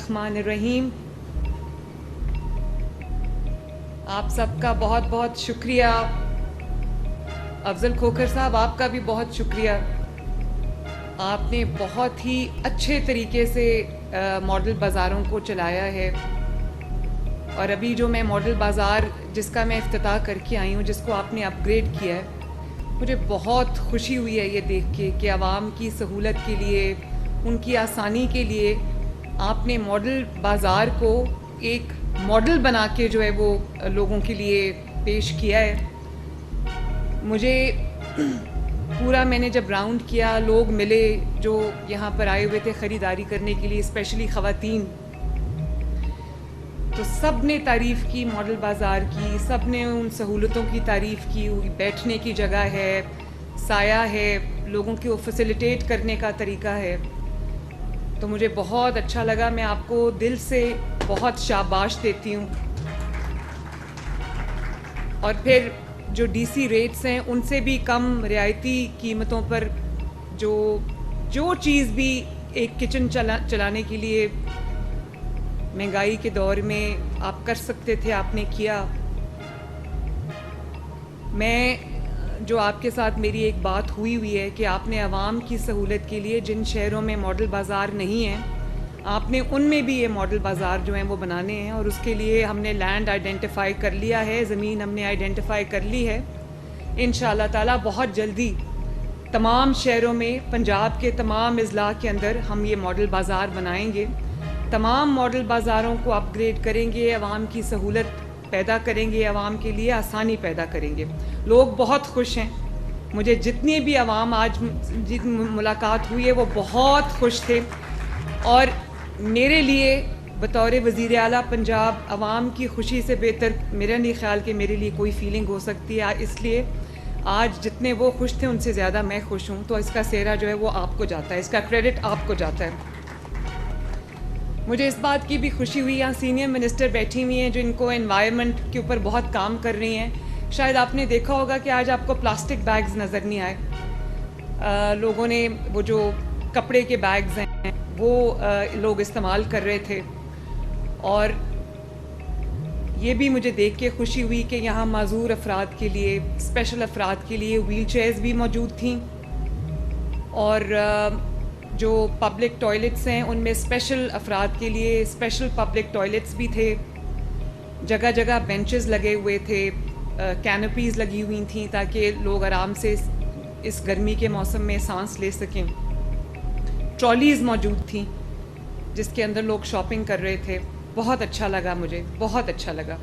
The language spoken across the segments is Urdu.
الرحمن الرحیم. آپ سب کا بہت بہت شکریہ. افضل کھوکھر صاحب آپ کا بھی بہت شکریہ. آپ نے بہت ہی اچھے طریقے سے ماڈل بازاروں کو چلایا ہے. اور ابھی جو میں ماڈل بازار جس کا میں افتتاح کر کے آئی ہوں، جس کو آپ نے اپ گریڈ کیا ہے، مجھے بہت خوشی ہوئی ہے یہ دیکھ کے کہ عوام کی سہولت کے لیے، ان کی آسانی کے لیے آپ نے ماڈل بازار کو ایک ماڈل بنا کے جو ہے وہ لوگوں کے لیے پیش کیا ہے. مجھے پورا میں نے جب راؤنڈ کیا، لوگ ملے جو یہاں پر آئے ہوئے تھے خریداری کرنے کے لیے، اسپیشلی خواتین، تو سب نے تعریف کی ماڈل بازار کی. سب نے ان سہولتوں کی تعریف کی. بیٹھنے کی جگہ ہے، سایہ ہے، لوگوں کو فیسیلیٹیٹ کرنے کا طریقہ ہے. تو مجھے بہت اچھا لگا. میں آپ کو دل سے بہت شاباش دیتی ہوں. اور پھر جو ڈی سی ریٹس ہیں ان سے بھی کم رعایتی قیمتوں پر جو چیز بھی ایک کچن چلانے کے لیے مہنگائی کے دور میں آپ کر سکتے تھے، آپ نے کیا. میں جو آپ کے ساتھ میری ایک بات ہوئی ہے کہ آپ نے عوام کی سہولت کے لیے جن شہروں میں ماڈل بازار نہیں ہیں، آپ نے ان میں بھی یہ ماڈل بازار جو ہیں وہ بنانے ہیں. اور اس کے لیے ہم نے لینڈ آئیڈینٹیفائی کر لیا ہے، زمین ہم نے آئیڈینٹیفائی کر لی ہے. انشاءاللہ تعالیٰ بہت جلدی تمام شہروں میں، پنجاب کے تمام اضلاع کے اندر ہم یہ ماڈل بازار بنائیں گے. تمام ماڈل بازاروں کو اپ گریڈ کریں گے، عوام کی سہولت پیدا کریں گے، عوام کے لیے آسانی پیدا کریں گے. لوگ بہت خوش ہیں. مجھے جتنی بھی عوام آج ملاقات ہوئی ہے وہ بہت خوش تھے. اور میرے لیے بطور وزیر اعلیٰ پنجاب عوام کی خوشی سے بہتر میرا نہیں خیال کہ میرے لیے کوئی فیلنگ ہو سکتی ہے. اس لیے آج جتنے وہ خوش تھے ان سے زیادہ میں خوش ہوں. تو اس کا سہرا جو ہے وہ آپ کو جاتا ہے، اس کا کریڈٹ آپ کو جاتا ہے. مجھے اس بات کی بھی خوشی ہوئی، یہاں سینئر منسٹر بیٹھی ہوئی ہیں جن کو انوائرمنٹ کے اوپر بہت کام کر رہی ہیں. شاید آپ نے دیکھا ہوگا کہ آج آپ کو پلاسٹک بیگز نظر نہیں آئے. لوگوں نے وہ جو کپڑے کے بیگز ہیں وہ لوگ استعمال کر رہے تھے. اور یہ بھی مجھے دیکھ کے خوشی ہوئی کہ یہاں معذور افراد کے لیے، اسپیشل افراد کے لیے ویل چیئرز بھی موجود تھیں. اور جو پبلک ٹوائلٹس ہیں ان میں اسپیشل افراد کے لیے اسپیشل پبلک ٹوائلٹس بھی تھے. جگہ جگہ بینچز لگے ہوئے تھے، کینوپیز لگی ہوئی تھیں تاکہ لوگ آرام سے اس گرمی کے موسم میں سانس لے سکیں. ٹرالیز موجود تھیں جس کے اندر لوگ شاپنگ کر رہے تھے. بہت اچھا لگا، مجھے بہت اچھا لگا.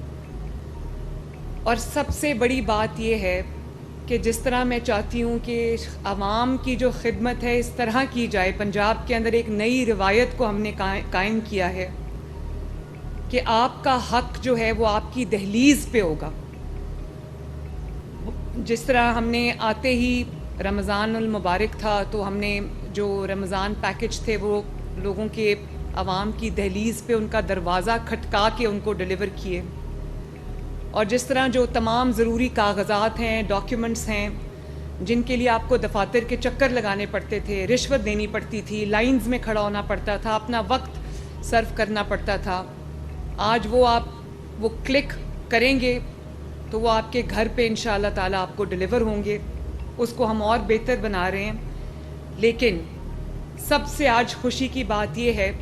اور سب سے بڑی بات یہ ہے کہ جس طرح میں چاہتی ہوں کہ عوام کی جو خدمت ہے اس طرح کی جائے. پنجاب کے اندر ایک نئی روایت کو ہم نے قائم کیا ہے کہ آپ کا حق جو ہے وہ آپ کی دہلیز پہ ہوگا. جس طرح ہم نے آتے ہی رمضان المبارک تھا تو ہم نے جو رمضان پیکج تھے وہ لوگوں کے، عوام کی دہلیز پہ ان کا دروازہ کھٹکا کے ان کو ڈیلیور کیے. اور جس طرح جو تمام ضروری کاغذات ہیں، ڈاکیومنٹس ہیں جن کے لیے آپ کو دفاتر کے چکر لگانے پڑتے تھے، رشوت دینی پڑتی تھی، لائنز میں کھڑا ہونا پڑتا تھا، اپنا وقت صرف کرنا پڑتا تھا، آج وہ کلک کریں گے تو وہ آپ کے گھر پہ انشاءاللہ تعالیٰ آپ کو ڈیلیور ہوں گے. اس کو ہم اور بہتر بنا رہے ہیں. لیکن سب سے آج خوشی کی بات یہ ہے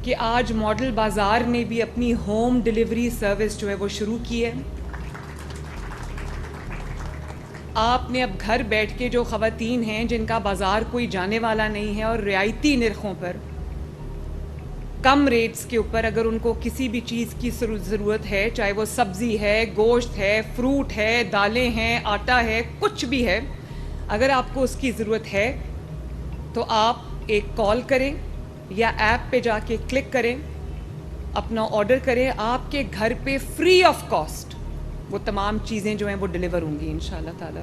کہ آج ماڈل بازار نے بھی اپنی ہوم ڈیلیوری سروس جو ہے وہ شروع کی ہے. آپ نے اب گھر بیٹھ کے جو خواتین ہیں جن کا بازار کوئی جانے والا نہیں ہے اور رعایتی نرخوں پر، کم ریٹس کے اوپر اگر ان کو کسی بھی چیز کی ضرورت ہے، چاہے وہ سبزی ہے، گوشت ہے، فروٹ ہے، دالیں ہیں، آٹا ہے، کچھ بھی ہے، اگر آپ کو اس کی ضرورت ہے تو آپ ایک کال کریں یا ایپ پہ جا کے کلک کریں، اپنا آرڈر کریں، آپ کے گھر پہ فری آف کاسٹ وہ تمام چیزیں جو ہیں وہ ڈیلیور ہوں گی انشاءاللہ تعالیٰ.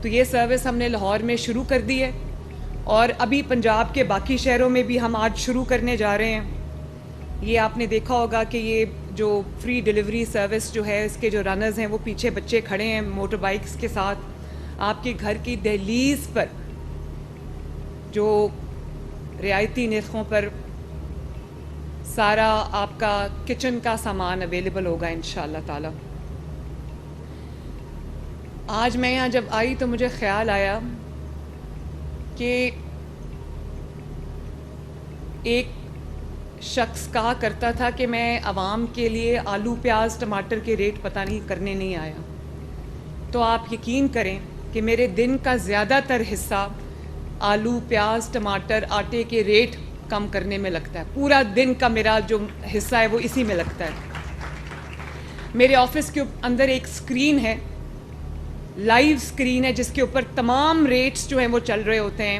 تو یہ سروس ہم نے لاہور میں شروع کر دی ہے اور ابھی پنجاب کے باقی شہروں میں بھی ہم آج شروع کرنے جا رہے ہیں. یہ آپ نے دیکھا ہوگا کہ یہ جو فری ڈیلیوری سروس جو ہے اس کے جو رنرز ہیں وہ پیچھے بچے کھڑے ہیں موٹر بائکس کے ساتھ. آپ کے گھر کی دہلیز پر جو رعایتی نرخوں پر سارا آپ کا کچن کا سامان اویلیبل ہوگا انشاءاللہ تعالی. آج میں یہاں جب آئی تو مجھے خیال آیا کہ ایک شخص کہا کرتا تھا کہ میں عوام کے لیے آلو پیاز ٹماٹر کے ریٹ پتہ نہیں کرنے نہیں آیا. تو آپ یقین کریں کہ میرے دن کا زیادہ تر حصہ آلو پیاز ٹماٹر آٹے کے ریٹ کم کرنے میں لگتا ہے. پورا دن کا میرا جو حصہ ہے وہ اسی میں لگتا ہے. میرے آفس کے اندر ایک اسکرین ہے, لائیو اسکرین ہے, جس کے اوپر تمام ریٹس جو ہیں وہ چل رہے ہوتے ہیں.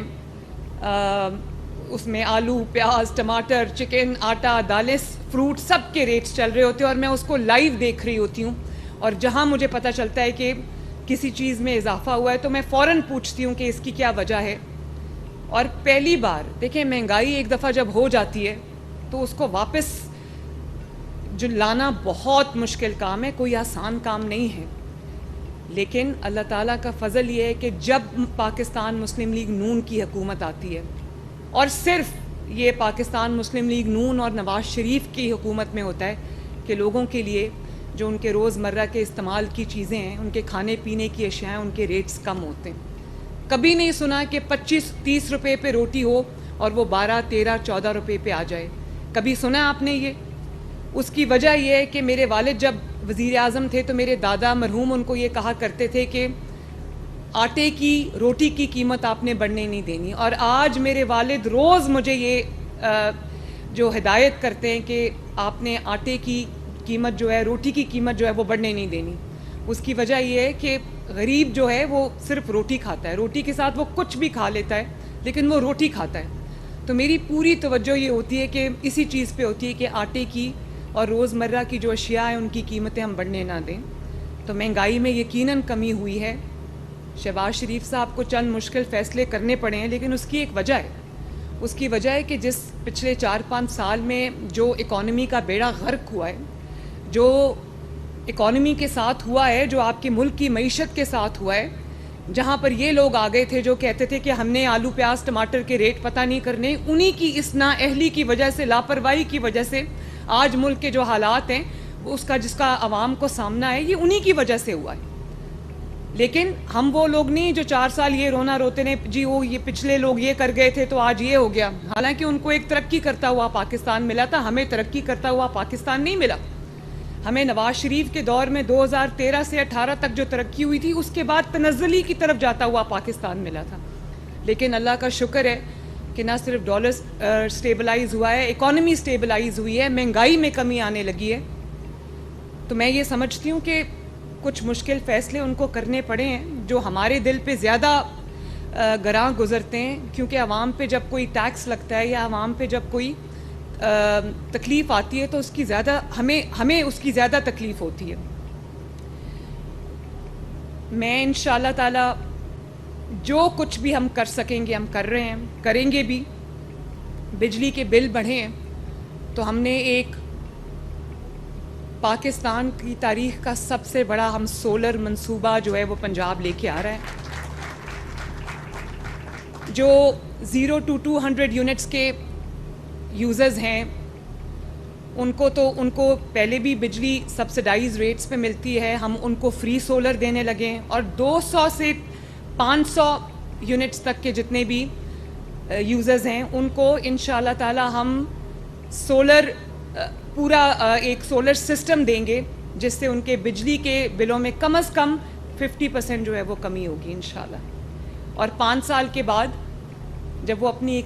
اس میں آلو پیاز ٹماٹر چکن آٹا دالیں فروٹ سب کے ریٹس چل رہے ہوتے ہیں, اور میں اس کو لائیو دیکھ رہی ہوتی ہوں. اور جہاں مجھے پتہ چلتا ہے کہ کسی چیز میں اضافہ ہوا ہے تو میں فوراً پوچھتی ہوں کہ اس کی کیا وجہ ہے. اور پہلی بار دیکھیں, مہنگائی ایک دفعہ جب ہو جاتی ہے تو اس کو واپس جو لانا بہت مشکل کام ہے, کوئی آسان کام نہیں ہے. لیکن اللہ تعالیٰ کا فضل یہ ہے کہ جب پاکستان مسلم لیگ نون کی حکومت آتی ہے, اور صرف یہ پاکستان مسلم لیگ نون اور نواز شریف کی حکومت میں ہوتا ہے کہ لوگوں کے لیے جو ان کے روزمرہ کے استعمال کی چیزیں ہیں, ان کے کھانے پینے کی اشیاء, ان کے ریٹس کم ہوتے ہیں. کبھی نہیں سنا کہ 25-30 روپے پہ روٹی ہو اور وہ 12-13-14 روپے پہ آ جائے. کبھی سنا آپ نے یہ؟ اس کی وجہ یہ ہے کہ میرے والد جب وزیر اعظم تھے تو میرے دادا مرحوم ان کو یہ کہا کرتے تھے کہ آٹے کی روٹی کی قیمت آپ نے بڑھنے نہیں دینی. اور آج میرے والد روز مجھے یہ جو ہدایت کرتے ہیں کہ آپ نے آٹے کی قیمت جو ہے, روٹی کی قیمت جو ہے وہ بڑھنے نہیں دینی. اس کی وجہ یہ ہے کہ غریب جو ہے وہ صرف روٹی کھاتا ہے, روٹی کے ساتھ وہ کچھ بھی کھا لیتا ہے لیکن وہ روٹی کھاتا ہے. تو میری پوری توجہ یہ ہوتی ہے کہ اسی چیز پہ ہوتی ہے کہ آٹے کی اور روزمرہ کی جو اشیاء ہیں ان کی قیمتیں ہم بڑھنے نہ دیں. تو مہنگائی میں یقیناً کمی ہوئی ہے. شہباز شریف صاحب کو چند مشکل فیصلے کرنے پڑے ہیں, لیکن اس کی ایک وجہ ہے. اس کی وجہ ہے کہ جس پچھلے 4-5 سال میں جو اکانومی کا بیڑا غرق ہوا ہے, جو اکانومی کے ساتھ ہوا ہے, جو آپ کے ملک کی معیشت کے ساتھ ہوا ہے, جہاں پر یہ لوگ آ گئے تھے جو کہتے تھے کہ ہم نے آلو پیاز ٹماٹر کے ریٹ پتہ نہیں کرنے, انہی کی اس نااہلی کی وجہ سے, لاپرواہی کی وجہ سے آج ملک کے جو حالات ہیں اس کا جس کا عوام کو سامنا ہے, یہ انہی کی وجہ سے ہوا ہے. لیکن ہم وہ لوگ نہیں جو 4 سال یہ رونا روتے نے جی وہ یہ پچھلے لوگ یہ کر گئے تھے تو آج یہ ہو گیا. حالانکہ ان کو ایک ترقی کرتا ہوا پاکستان ملا تھا, ہمیں ترقی کرتا ہوا پاکستان نہیں ملا. ہمیں نواز شریف کے دور میں 2013 سے 18 تک جو ترقی ہوئی تھی اس کے بعد تنزلی کی طرف جاتا ہوا پاکستان ملا تھا. لیکن اللہ کا شکر ہے کہ نہ صرف ڈالر سٹیبلائز ہوا ہے, اکانومی سٹیبلائز ہوئی ہے, مہنگائی میں کمی آنے لگی ہے. تو میں یہ سمجھتی ہوں کہ کچھ مشکل فیصلے ان کو کرنے پڑے ہیں جو ہمارے دل پہ زیادہ گراں گزرتے ہیں, کیونکہ عوام پہ جب کوئی ٹیکس لگتا ہے یا عوام پہ جب کوئی تکلیف آتی ہے تو اس کی زیادہ ہمیں اس کی زیادہ تکلیف ہوتی ہے. میں انشاءاللہ تعالی جو کچھ بھی ہم کر سکیں گے ہم کر رہے ہیں, کریں گے بھی. بجلی کے بل بڑھے ہیں تو ہم نے ایک پاکستان کی تاریخ کا سب سے بڑا ہم سولر منصوبہ جو ہے وہ پنجاب لے کے آ رہا ہے, جو 0 to 200 یونٹس کے یوزرز ہیں ان کو پہلے بھی بجلی سبسڈائز ریٹس پہ ملتی ہے, ہم ان کو فری سولر دینے لگے ہیں. اور 200 سے 500 یونٹس تک کے جتنے بھی یوزرز ہیں ان کو انشاءاللہ تعالی ہم سولر پورا ایک سولر سسٹم دیں گے جس سے ان کے بجلی کے بلوں میں کم از کم 50% جو ہے وہ کمی ہوگی انشاءاللہ. اور 5 سال کے بعد جب وہ اپنی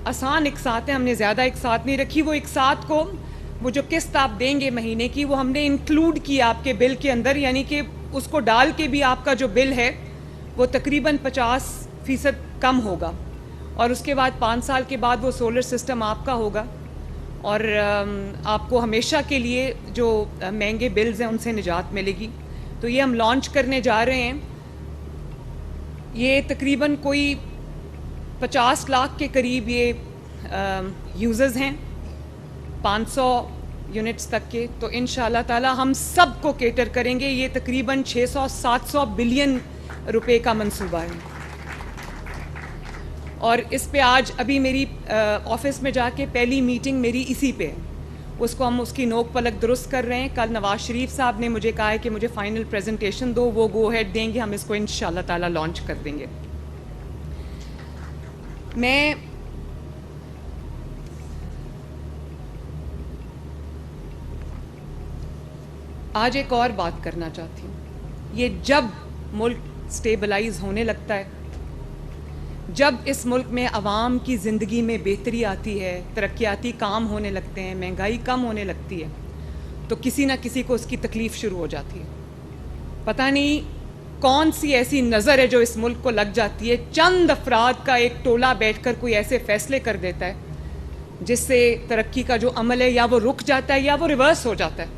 آسان اقساط ہے, ہم نے زیادہ اقساط نہیں رکھی, وہ اقساط کو وہ جو قسط آپ دیں گے مہینے کی وہ ہم نے انکلوڈ کی آپ کے بل کے اندر, یعنی کہ اس کو ڈال کے بھی آپ کا جو بل ہے وہ تقریباً 50% کم ہوگا. اور اس کے بعد 5 سال کے بعد وہ سولر سسٹم آپ کا ہوگا اور آپ کو ہمیشہ کے لیے جو مہنگے بلز ہیں ان سے نجات ملے گی. تو یہ ہم لانچ کرنے جا رہے ہیں. یہ تقریباً کوئی 50 لاکھ کے قریب یہ یوزرز ہیں, 500 یونٹس تک کے. تو انشاءاللہ تعالی ہم سب کو کیٹر کریں گے. یہ تقریباً 600-700 بلین روپے کا منصوبہ ہے. اور اس پہ آج ابھی میری آفس میں جا کے پہلی میٹنگ میری اسی پہ ہے اس کو ہم اس کی نوک پلک درست کر رہے ہیں. کل نواز شریف صاحب نے مجھے کہا ہے کہ مجھے فائنل پریزنٹیشن دو, وہ گو ہیڈ دیں گے, ہم اس کو انشاءاللہ تعالیٰ لانچ کر دیں گے. میں آج ایک اور بات کرنا چاہتی ہوں. یہ جب ملک سٹیبلائز ہونے لگتا ہے, جب اس ملک میں عوام کی زندگی میں بہتری آتی ہے, ترقیاتی کام ہونے لگتے ہیں, مہنگائی کم ہونے لگتی ہے, تو کسی نہ کسی کو اس کی تکلیف شروع ہو جاتی ہے. پتہ نہیں کون سی ایسی نظر ہے جو اس ملک کو لگ جاتی ہے. چند افراد کا ایک ٹولہ بیٹھ کر کوئی ایسے فیصلے کر دیتا ہے جس سے ترقی کا جو عمل ہے یا وہ رک جاتا ہے یا وہ ریورس ہو جاتا ہے.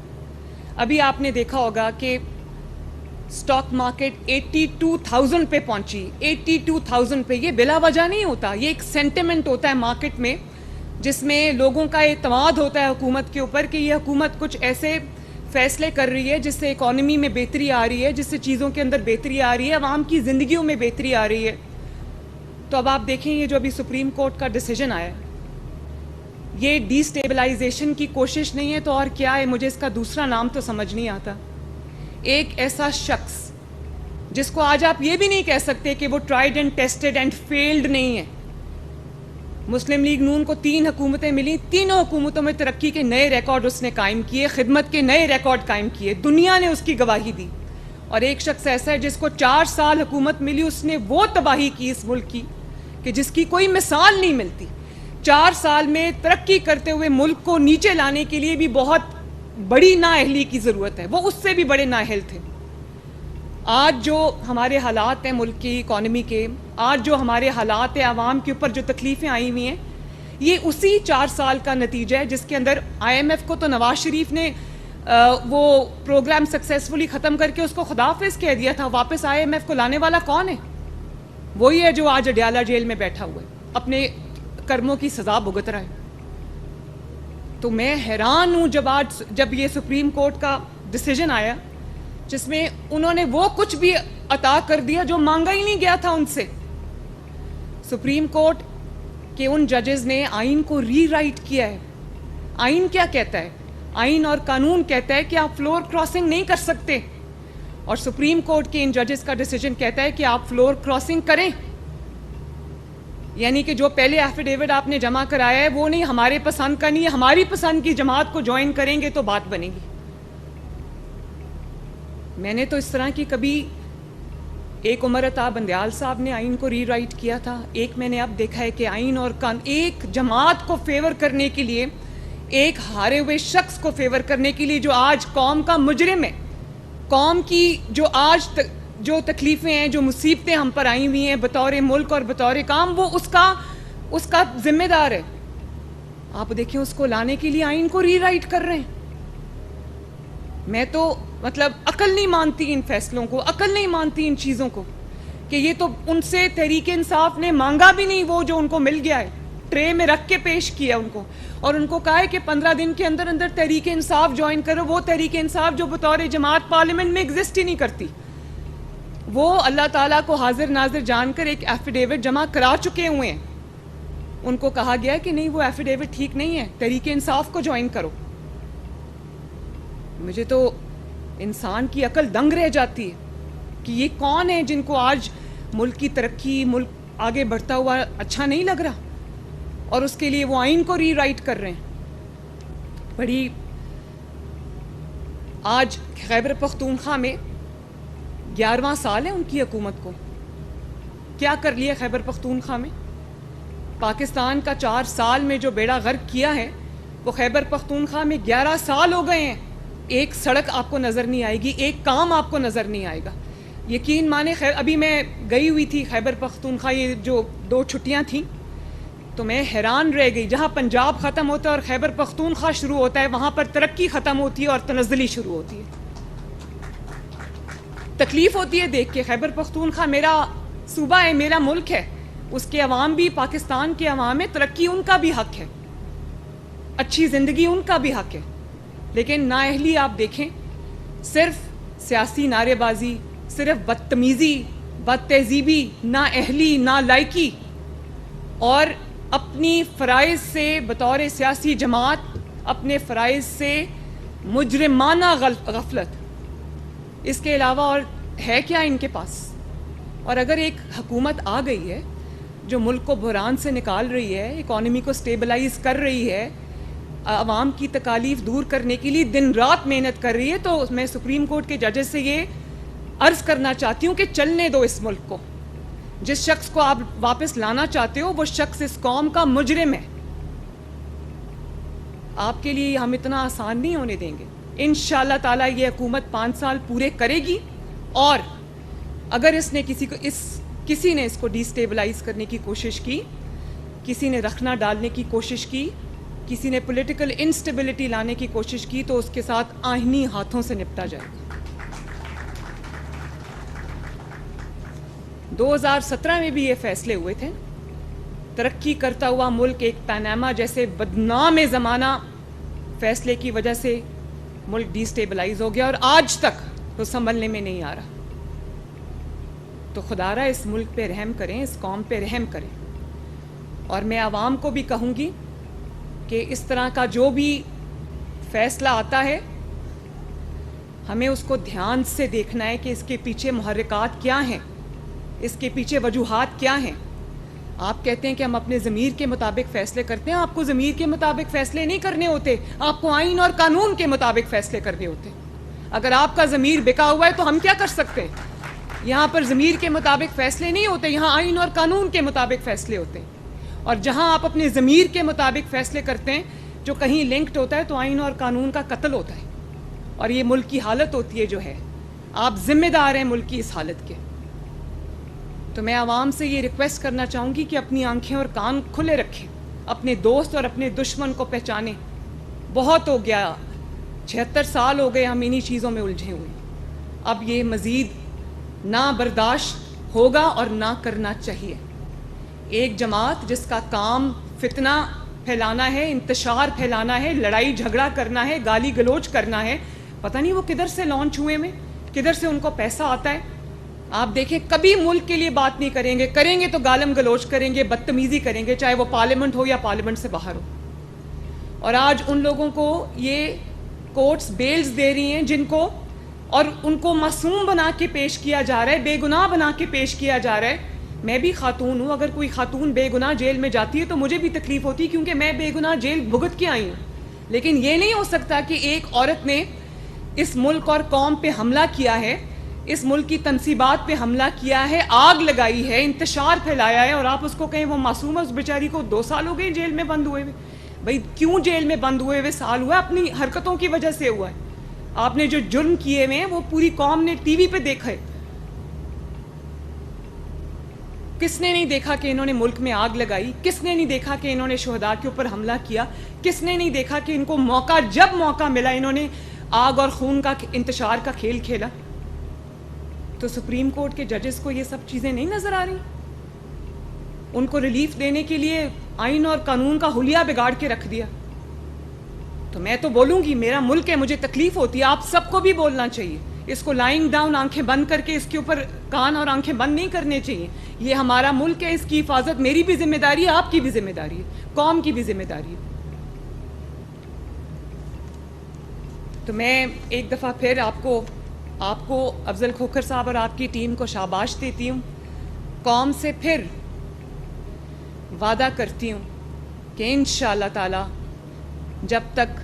ابھی آپ نے دیکھا ہوگا کہ سٹاک مارکیٹ 82,000 پہ پہنچی. 82,000 پہ. یہ بلا وجہ نہیں ہوتا, یہ ایک سینٹیمنٹ ہوتا ہے مارکیٹ میں جس میں لوگوں کا اعتماد ہوتا ہے حکومت کے اوپر کہ یہ حکومت کچھ ایسے فیصلے کر رہی ہے جس سے اکانومی میں بہتری آ رہی ہے, جس سے چیزوں کے اندر بہتری آ رہی ہے, عوام کی زندگیوں میں بہتری آ رہی ہے. تو اب آپ دیکھیں یہ جو ابھی سپریم کورٹ کا ڈیسیجن آیا ہے, یہ ڈی سٹیبلائزیشن کی کوشش نہیں ہے تو اور کیا ہے, مجھے اس کا دوسرا نام تو سمجھ نہیں آتا. ایک ایسا شخص جس کو آج آپ یہ بھی نہیں کہہ سکتے کہ وہ tried and tested and field نہیں ہے. مسلم لیگ نون کو 3 حکومتیں ملی, تینوں حکومتوں میں ترقی کے نئے ریکارڈ اس نے قائم کیے, خدمت کے نئے ریکارڈ قائم کیے, دنیا نے اس کی گواہی دی. اور ایک شخص ایسا ہے جس کو 4 سال حکومت ملی, اس نے وہ تباہی کی اس ملک کی کہ جس کی کوئی مثال نہیں ملتی. 4 سال میں ترقی کرتے ہوئے ملک کو نیچے لانے کے لیے بھی بہت بڑی نااہلی کی ضرورت ہے, وہ اس سے بھی بڑے نااہل تھے. آج جو ہمارے حالات ہیں ملک کی اکانومی کے, آج جو ہمارے حالات ہیں عوام کے اوپر جو تکلیفیں آئی ہوئی ہیں, یہ اسی 4 سال کا نتیجہ ہے جس کے اندر آئی ایم ایف کو تو نواز شریف نے وہ پروگرام سکسیسفلی ختم کر کے اس کو خداحافظ کہہ دیا تھا. واپس آئی ایم ایف کو لانے والا کون ہے؟ وہی ہے جو آج اڈیالہ جیل میں بیٹھا ہوا ہے, اپنے کرموں کی سزا بھگت رہا ہے. تو میں حیران ہوں جب یہ سپریم کورٹ کا ڈیسیجن آیا جس میں انہوں نے وہ کچھ بھی عطا کر دیا جو مانگا ہی نہیں گیا تھا ان سے. سپریم کورٹ کے ان ججز نے آئین کو ری رائٹ کیا ہے. آئین کیا کہتا ہے؟ آئین اور قانون کہتا ہے کہ آپ فلور کراسنگ نہیں کر سکتے, اور سپریم کورٹ کے ان ججز کا ڈیسیجن کہتا ہے کہ آپ فلور کراسنگ کریں. یعنی کہ جو پہلے ایفیڈیوٹ آپ نے جمع کرایا ہے وہ نہیں, ہمارے پسند کا نہیں ہے, ہماری پسند کی جماعت کو جوائن کریں گے تو بات بنے گی. میں نے تو اس طرح کی کبھی, ایک عمر عطا بندیال صاحب نے آئین کو ری رائٹ کیا تھا, ایک میں نے اب دیکھا ہے کہ آئین اور ایک جماعت کو فیور کرنے کے لیے, ایک ہارے ہوئے شخص کو فیور کرنے کے لیے جو آج قوم کا مجرم ہے, قوم کی جو آج جو تکلیفیں ہیں, جو مصیبتیں ہم پر آئی ہوئی ہیں بطور ملک اور بطور کام, وہ اس کا ذمہ دار ہے. آپ دیکھیں اس کو لانے کے لیے آئین کو ری رائٹ کر رہے ہیں. میں تو مطلب عقل نہیں مانتی ان فیصلوں کو, عقل نہیں مانتی ان چیزوں کو, کہ یہ تو ان سے تحریک انصاف نے مانگا بھی نہیں وہ جو ان کو مل گیا ہے, ٹرے میں رکھ کے پیش کیا ان کو, اور ان کو کہا ہے کہ 15 دن کے اندر اندر تحریک انصاف جوائن کرو. وہ تحریک انصاف جو بطور جماعت پارلیمنٹ میں ایگزسٹ ہی نہیں کرتی, وہ اللہ تعالیٰ کو حاضر ناظر جان کر ایک ایفیڈیوٹ جمع کرا چکے ہوئے ہیں. ان کو کہا گیا ہے کہ نہیں وہ ایفیڈیوٹ ٹھیک نہیں ہے, تحریک انصاف کو جوائن کرو. مجھے تو انسان کی عقل دنگ رہ جاتی ہے کہ یہ کون ہے جن کو آج ملک کی ترقی, ملک آگے بڑھتا ہوا اچھا نہیں لگ رہا, اور اس کے لیے وہ آئین کو ری رائٹ کر رہے ہیں. بڑی آج خیبر پختونخوا میں 11واں سال ہے ان کی حکومت کو. کیا کر لیا خیبر پختونخوا میں؟ پاکستان کا 4 سال میں جو بیڑا غرق کیا ہے وہ خیبر پختونخوا میں 11 سال ہو گئے ہیں. ایک سڑک آپ کو نظر نہیں آئے گی, ایک کام آپ کو نظر نہیں آئے گا. یقین مانے ابھی میں گئی ہوئی تھی خیبر پختونخوا, یہ جو 2 چھٹیاں تھیں, تو میں حیران رہ گئی. جہاں پنجاب ختم ہوتا ہے اور خیبر پختونخوا شروع ہوتا ہے, وہاں پر ترقی ختم ہوتی ہے اور تنزلی شروع ہوتی ہے. تکلیف ہوتی ہے دیکھ کے. خیبر پختونخوا میرا صوبہ ہے, میرا ملک ہے, اس کے عوام بھی پاکستان کے عوام ہے, ترقی ان کا بھی حق ہے, اچھی زندگی ان کا بھی حق ہے. لیکن نااہلی آپ دیکھیں, صرف سیاسی نعرے بازی, صرف بدتمیزی, بد تہذیبی, نااہلی, نالائکی, اور اپنی فرائض سے بطور سیاسی جماعت اپنے فرائض سے مجرمانہ غفلت، اس کے علاوہ اور ہے کیا ان کے پاس؟ اور اگر ایک حکومت آ گئی ہے جو ملک کو بحران سے نکال رہی ہے، اکانومی کو سٹیبلائز کر رہی ہے، عوام کی تکالیف دور کرنے کے لیے دن رات محنت کر رہی ہے، تو میں سپریم کورٹ کے ججز سے یہ عرض کرنا چاہتی ہوں کہ چلنے دو اس ملک کو. جس شخص کو آپ واپس لانا چاہتے ہو وہ شخص اس قوم کا مجرم ہے. آپ کے لیے ہم اتنا آسان نہیں ہونے دیں گے. انشاءاللہ تعالیٰ یہ حکومت 5 سال پورے کرے گی، اور اگر کسی نے اس کو ڈی سٹیبلائز کرنے کی کوشش کی، کسی نے رکھنا ڈالنے کی کوشش کی، کسی نے پولیٹیکل انسٹیبلٹی لانے کی کوشش کی، تو اس کے ساتھ آئینی ہاتھوں سے نپٹا جائے گا. 2017 میں بھی یہ فیصلے ہوئے تھے. ترقی کرتا ہوا ملک ایک پاناما جیسے بدنام زمانہ فیصلے کی وجہ سے ملک ڈی سٹیبلائز ہو گیا، اور آج تک تو سنبھلنے میں نہیں آ رہا. تو خدارہ اس ملک پہ رحم کریں، اس قوم پہ رحم کریں. اور میں عوام کو بھی کہوں گی کہ اس طرح کا جو بھی فیصلہ آتا ہے ہمیں اس کو دھیان سے دیکھنا ہے کہ اس کے پیچھے محرکات کیا ہیں، اس کے پیچھے وجوہات کیا ہیں. آپ کہتے ہیں کہ ہم اپنے ضمیر کے مطابق فیصلے کرتے ہیں. آپ کو ضمیر کے مطابق فیصلے نہیں کرنے ہوتے، آپ کو آئین اور قانون کے مطابق فیصلے کرنے ہوتے. اگر آپ کا ضمیر بکا ہوا ہے تو ہم کیا کر سکتے ہیں؟ یہاں پر ضمیر کے مطابق فیصلے نہیں ہوتے، یہاں آئین اور قانون کے مطابق فیصلے ہوتے ہیں. اور جہاں آپ اپنے ضمیر کے مطابق فیصلے کرتے ہیں جو کہیں لنکڈ ہوتا ہے تو آئین اور قانون کا قتل ہوتا ہے، اور یہ ملک کی حالت ہوتی ہے جو ہے. آپ ذمہ دار ہیں ملک کی اس حالت کے. تو میں عوام سے یہ ریکویسٹ کرنا چاہوں گی کہ اپنی آنکھیں اور کان کھلے رکھیں، اپنے دوست اور اپنے دشمن کو پہچانیں. بہت ہو گیا، 76 سال ہو گئے ہم انہی چیزوں میں الجھے ہوئے. اب یہ مزید نہ برداشت ہوگا اور نہ کرنا چاہیے. ایک جماعت جس کا کام فتنہ پھیلانا ہے، انتشار پھیلانا ہے، لڑائی جھگڑا کرنا ہے، گالی گلوچ کرنا ہے، پتہ نہیں وہ کدھر سے لانچ ہوئے میں، کدھر سے ان کو پیسہ آتا ہے. آپ دیکھیں کبھی ملک کے لیے بات نہیں کریں گے تو گالم گلوچ کریں گے، بدتمیزی کریں گے، چاہے وہ پارلیمنٹ ہو یا پارلیمنٹ سے باہر ہو. اور آج ان لوگوں کو یہ کورٹس بیلز دے رہی ہیں جن کو، اور ان کو معصوم بنا کے پیش کیا جا رہا ہے، بے گناہ بنا کے پیش کیا جا رہا ہے. میں بھی خاتون ہوں، اگر کوئی خاتون بے گناہ جیل میں جاتی ہے تو مجھے بھی تکلیف ہوتی ہے، کیونکہ میں بے گناہ جیل بھگت کے آئی ہوں. لیکن یہ نہیں ہو سکتا کہ ایک عورت نے اس ملک اور قوم پہ حملہ کیا ہے، اس ملک کی تنصیبات پہ حملہ کیا ہے، آگ لگائی ہے، انتشار پھیلایا ہے، اور آپ اس کو کہیں وہ معصوم ہے. اس بیچاری کو 2 سال ہو گئے جیل میں بند ہوئے ہوئے. بھئی کیوں جیل میں بند ہوئے ہوئے سال ہوا ہے؟ اپنی حرکتوں کی وجہ سے ہوا ہے. آپ نے جو جرم کیے ہوئے ہیں وہ پوری قوم نے ٹی وی پہ دیکھا ہے. کس نے نہیں دیکھا کہ انہوں نے ملک میں آگ لگائی؟ کس نے نہیں دیکھا کہ انہوں نے شہداء کے اوپر حملہ کیا؟ کس نے نہیں دیکھا کہ ان کو جب موقع ملا انہوں نے آگ اور خون کا انتشار کا کھیل کھیلا؟ تو سپریم کورٹ کے ججز کو یہ سب چیزیں نہیں نظر آ رہی؟ ان کو ریلیف دینے کے لیے آئین اور قانون کا حلیہ بگاڑ کے رکھ دیا. تو میں تو بولوں گی، میرا ملک ہے، مجھے تکلیف ہوتی ہے. آپ سب کو بھی بولنا چاہیے. اس کو لائنگ ڈاؤن آنکھیں بند کر کے اس کے اوپر کان اور آنکھیں بند نہیں کرنے چاہیے. یہ ہمارا ملک ہے، اس کی حفاظت میری بھی ذمہ داری ہے، آپ کی بھی ذمہ داری ہے، قوم کی بھی ذمہ داری ہے. تو میں ایک دفعہ پھر آپ کو افضل کھوکھر صاحب اور آپ کی ٹیم کو شاباش دیتی ہوں. قوم سے پھر وعدہ کرتی ہوں کہ انشاءاللہ تعالی جب تک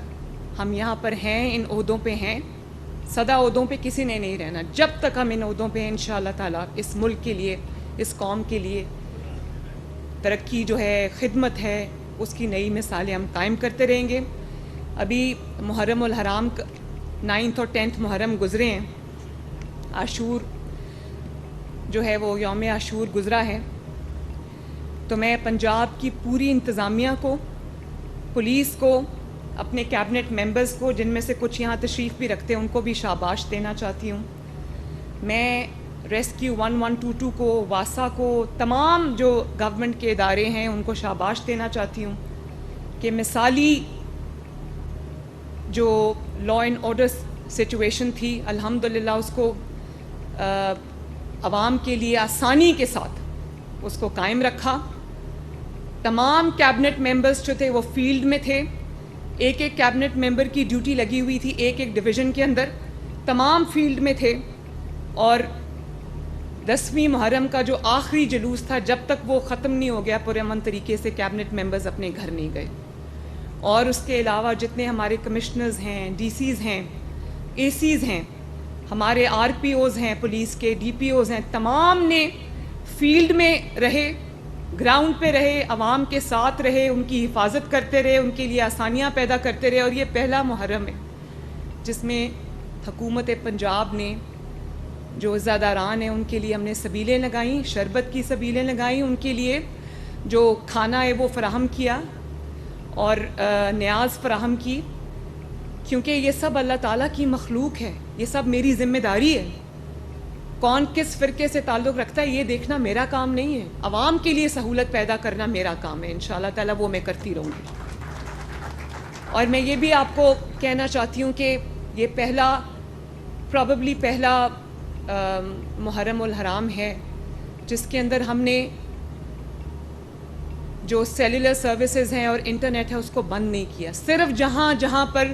ہم یہاں پر ہیں، ان عہدوں پہ ہیں، سدا عہدوں پہ کسی نے نہیں رہنا، جب تک ہم ان عہدوں پہ ہیں انشاءاللہ تعالی اس ملک کے لیے، اس قوم کے لیے ترقی جو ہے، خدمت ہے، اس کی نئی مثالیں ہم قائم کرتے رہیں گے. ابھی محرم الحرام 9 اور 10 محرم گزرے ہیں. عاشور جو ہے وہ یوم عاشور گزرا ہے. تو میں پنجاب کی پوری انتظامیہ کو، پولیس کو، اپنے کیبنٹ ممبرز کو، جن میں سے کچھ یہاں تشریف بھی رکھتے ہیں، ان کو بھی شاباش دینا چاہتی ہوں. میں ریسکیو 1122 کو، واسا کو، تمام جو گورنمنٹ کے ادارے ہیں ان کو شاباش دینا چاہتی ہوں کہ مثالی جو لا اینڈ آرڈر سچویشن تھی، الحمدللہ اس کو عوام کے لیے آسانی کے ساتھ اس کو قائم رکھا. تمام کیبنٹ ممبرز جو تھے وہ فیلڈ میں تھے. ایک ایک کیبنٹ ممبر کی ڈیوٹی لگی ہوئی تھی ایک ایک ڈویژن کے اندر, تمام فیلڈ میں تھے, اور 10ویں محرم کا جو آخری جلوس تھا جب تک وہ ختم نہیں ہو گیا پرامن طریقے سے کیبنٹ ممبرز اپنے گھر نہیں گئے. اور اس کے علاوہ جتنے ہمارے کمشنرز ہیں, ڈی سیز ہیں, اے سیز ہیں, ہمارے آر پی اوز ہیں, پولیس کے ڈی پی اوز ہیں, تمام نے فیلڈ میں رہے, گراؤنڈ پہ رہے, عوام کے ساتھ رہے, ان کی حفاظت کرتے رہے, ان کے لیے آسانیاں پیدا کرتے رہے. اور یہ پہلا محرم ہے جس میں حکومت پنجاب نے جو عزاداران ہیں ان کے لیے ہم نے سبیلیں لگائیں, شربت کی سبیلیں لگائیں, ان کے لیے جو کھانا ہے وہ فراہم کیا اور نیاز فراہم کی, کیونکہ یہ سب اللہ تعالیٰ کی مخلوق ہے, یہ سب میری ذمہ داری ہے. کون کس فرقے سے تعلق رکھتا ہے یہ دیکھنا میرا کام نہیں ہے, عوام کے لیے سہولت پیدا کرنا میرا کام ہے. انشاءاللہ تعالیٰ وہ میں کرتی رہوں گی. اور میں یہ بھی آپ کو کہنا چاہتی ہوں کہ یہ پرابیبلی پہلا محرم الحرام ہے جس کے اندر ہم نے جو سیلولر سروسز ہیں اور انٹرنیٹ ہے اس کو بند نہیں کیا. صرف جہاں پر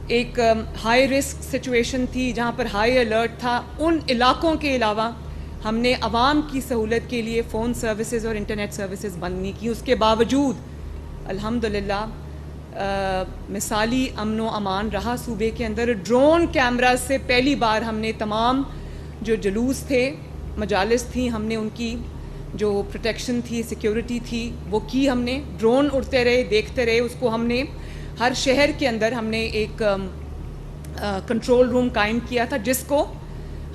ایک ہائی رسک سچویشن تھی, جہاں پر ہائی الرٹ تھا, ان علاقوں کے علاوہ ہم نے عوام کی سہولت کے لیے فون سروسز اور انٹرنیٹ سروسز بند نہیں کی. اس کے باوجود الحمدللہ مثالی امن و امان رہا صوبے کے اندر. ڈرون کیمراز سے پہلی بار ہم نے تمام جو جلوس تھے, مجالس تھیں, ہم نے ان کی جو پروٹیکشن تھی, سیکیورٹی تھی, وہ کی. ہم نے ڈرون اڑتے رہے, دیکھتے رہے اس کو. ہم نے ہر شہر کے اندر ہم نے ایک کنٹرول روم قائم کیا تھا جس کو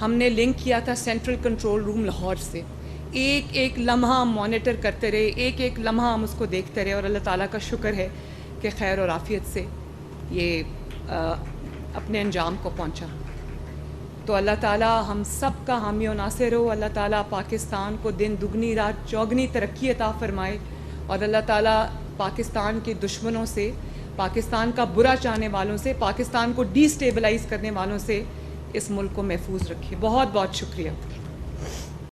ہم نے لنک کیا تھا سینٹرل کنٹرول روم لاہور سے. ایک ایک لمحہ ہم مانیٹر کرتے رہے, ایک ایک لمحہ ہم اس کو دیکھتے رہے, اور اللہ تعالیٰ کا شکر ہے کہ خیر اور عافیت سے یہ اپنے انجام کو پہنچا. تو اللہ تعالیٰ ہم سب کا حامی و ناصر ہو. اللہ تعالیٰ پاکستان کو دن دگنی رات چوگنی ترقی عطا فرمائے, اور اللہ تعالیٰ پاکستان کے دشمنوں سے, پاکستان کا برا چاہنے والوں سے, پاکستان کو ڈی سٹیبلائز کرنے والوں سے اس ملک کو محفوظ رکھے. بہت بہت شکریہ.